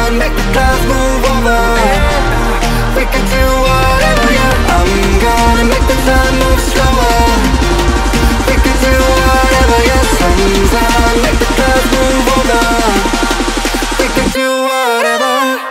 on, make the clouds move over. We can do whatever, yeah. I'm gonna make the time move slower. We can do whatever, yeah. Sun's on, make the clouds move over. We can do whatever.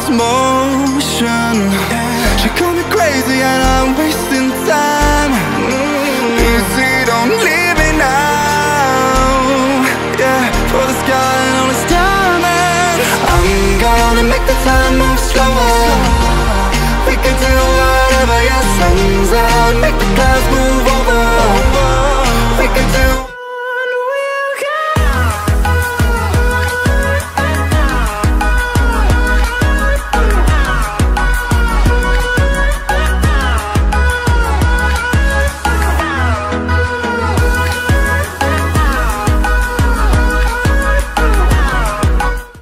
Motion. She called me crazy and I'm wasting